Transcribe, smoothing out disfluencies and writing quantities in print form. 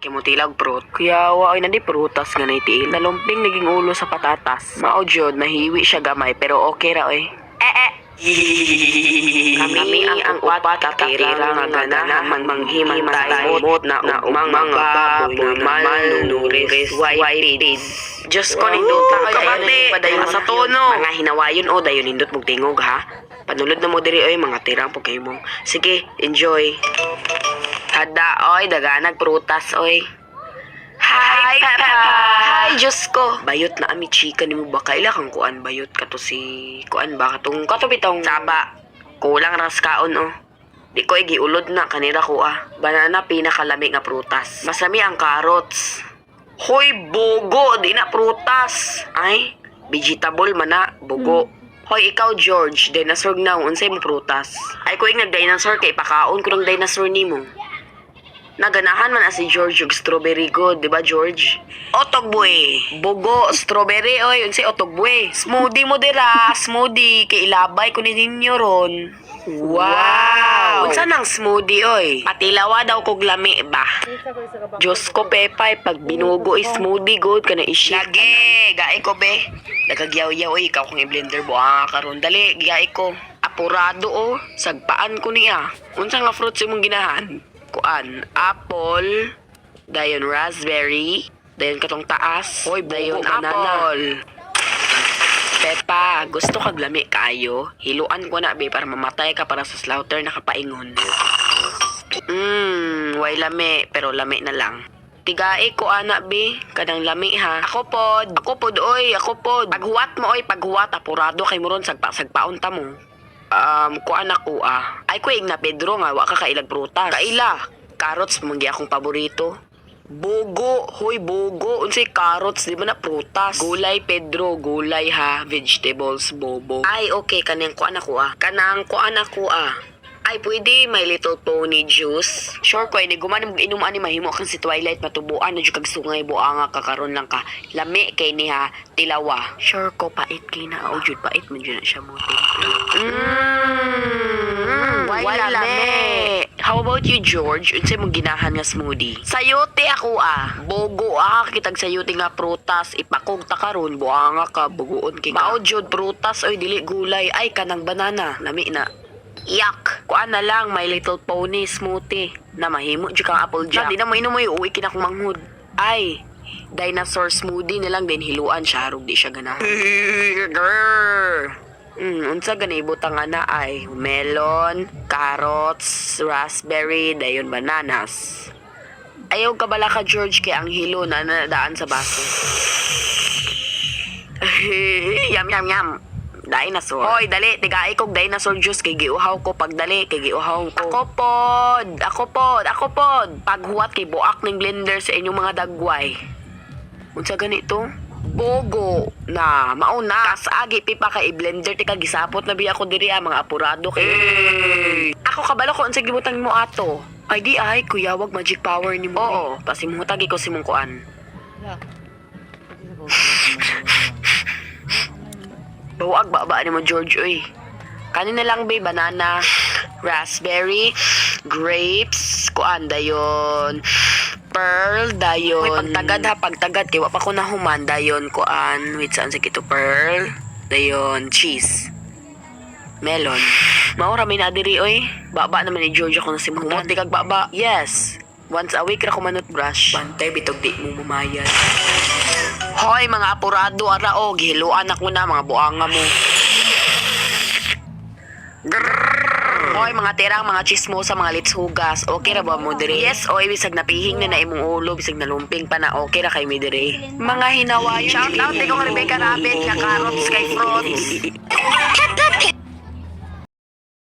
Kimutilag prot. Kuya wa ay nandi prutas nga naitiil. Nalumping naging ulo sa patatas. Mao jud nahiwi siya gamay pero okay ra oy. Kami ang upat katirang nga ganahan manghimantay bot na umang mga baboy nga malnuris white. Diyos ko nindot na ay kabate padayon sa tono. Mga hinawayon o dayon nindot mong tingog ha. Panulod na mo diri oy mga tirang pugay mo. Sige, enjoy. Hada oy daganag prutas oy. Hi, Papa! Hi, Diyos ko! Bayot na ami chika ni mo ba? Kaila kang kuan bayot ka to si... Kuan ba katong katubitong saba. Kulang ras kaon oh. Di ko giulod na kanira ko ah. Banana pinakalami nga prutas. Masami ang carrots. Hoy, bugo! Di na prutas! Ay, vegetable man na, bugo. Hoy, ikaw George, dinosaur na unsay mo prutas. Ay ko nag-dinosaur kay pakaon ko ng dinosaur nimo. Naganahan man si George yung strawberry good, di ba George? Otogboy. Bugo, strawberry, oy. Unsay otogboy. Smoothie mo dira, smoothie. Kay ilabay ko ni ninyo ron. Wow! Unsa nang smoothie, oy? Patilawa daw kog lami ba? Diyos ko, Pepay, pag binugo is smoothie good ka na i-shake. Lagi, gai ko, be. Nagagyaw-yaw, oy. Ikaw kong i-blender buang karon. Dali, gai ko. Apurado, oh. Sagpaan ko niya. Unsa nga fruits imong ginahan? Kuan, apple, dayon raspberry, dayon katong taas, hoy dayon apple. Pepa, gusto kag lami kayo? Hiluan ko na be para mamatay ka para sa slaughter nakapaingon. Way lami, pero lami na lang. Tigai ko ana be, kadang lami ha. Ako pod oy, ako pod. Paghuwat mo oy, paghuwat apurado kay mo ron sagpaon ta mo. Kuan ako ah. Ay kuig na Pedro nga, wa ka kailag prutas. Kaila, carrots manggi akong paborito. Bugo, hoy bugo, unsay carrots, di ba na prutas? Gulay Pedro, gulay ha, vegetables, bobo. Ay okay, kanang kuan ako ah. Kanang kuan ako ah. Ay pwede, My Little Pony juice. Sure ko, hindi gumanin mong inuman ni mahimo kang si Twilight matubuan na dyan kag sungay buanga kakaroon lang ka. Lami kay ni ha, tilawa. Sure ko, pait kay na. O jud pait man dyan na siya mo. Wala lami. How about you, George? Unsay mong ginahan nga smoothie? Sayote ako ah. Bogo ah, kitag sayote nga prutas. Ipakog ta karon buanga ka, buguon kay ka. Mao jud prutas, oy dili gulay. Ay, kanang banana. Lami na. Yak! Kuan na lang, My Little Pony smoothie. Na mahimo dyan kang apple jack. Di na mo inumoy, uwi kinakong manghud. Ay, dinosaur smoothie na lang din hiluan siya. Harog di siya ganahan. Unsa ganay butang ana ay melon, carrots, raspberry, dayon bananas. Ayaw ka bala ka George kay ang hilo na nadaan sa baso. Yum yum yum. Dinosaur. Hoy, dali, tigai kog dinosaur juice kay giuhaw ko pagdali kay giuhaw ko. Ako pod. Paghuwat kay buak ning blender sa inyong mga dagway. Unsa ganito? Bogo na, mauna. Kasagi pipa kay blender tika gisapot na biya ko diri mga apurado kay. Ako kabalo ko unsa gibutang mo ato. Ay di ay, kuya wag magic power ni mo. Oo, pasimutagi ko si mong kuan. Buwag ba ni mo George oy. Kanina lang be banana, raspberry, grapes, kuan dayon. Pearl dayon. Uy, pagtagad kay wa pa ko nahuman dayon kuan. Wait saan sa kito pearl. Dayon cheese. Melon. Maura may nadiri oy. Baba naman ni George ako nasimutan. Di kag baba. Yes. Once a week ra ko manut brush. Bantay bitog di mo mumayad. Hoy mga apurado ara o gihiluan ako na mga buanga mo. Grrrr. Hoy mga terang mga chismosa mga litshugas. Okay ra ba mo dire? Yes oy bisag napihing na imong ulo bisag nalumping pa na okay ra kay mi dire. Mga hinawayon. Shout out kay kong Rebecca Rabbit nga carrots kay fruits.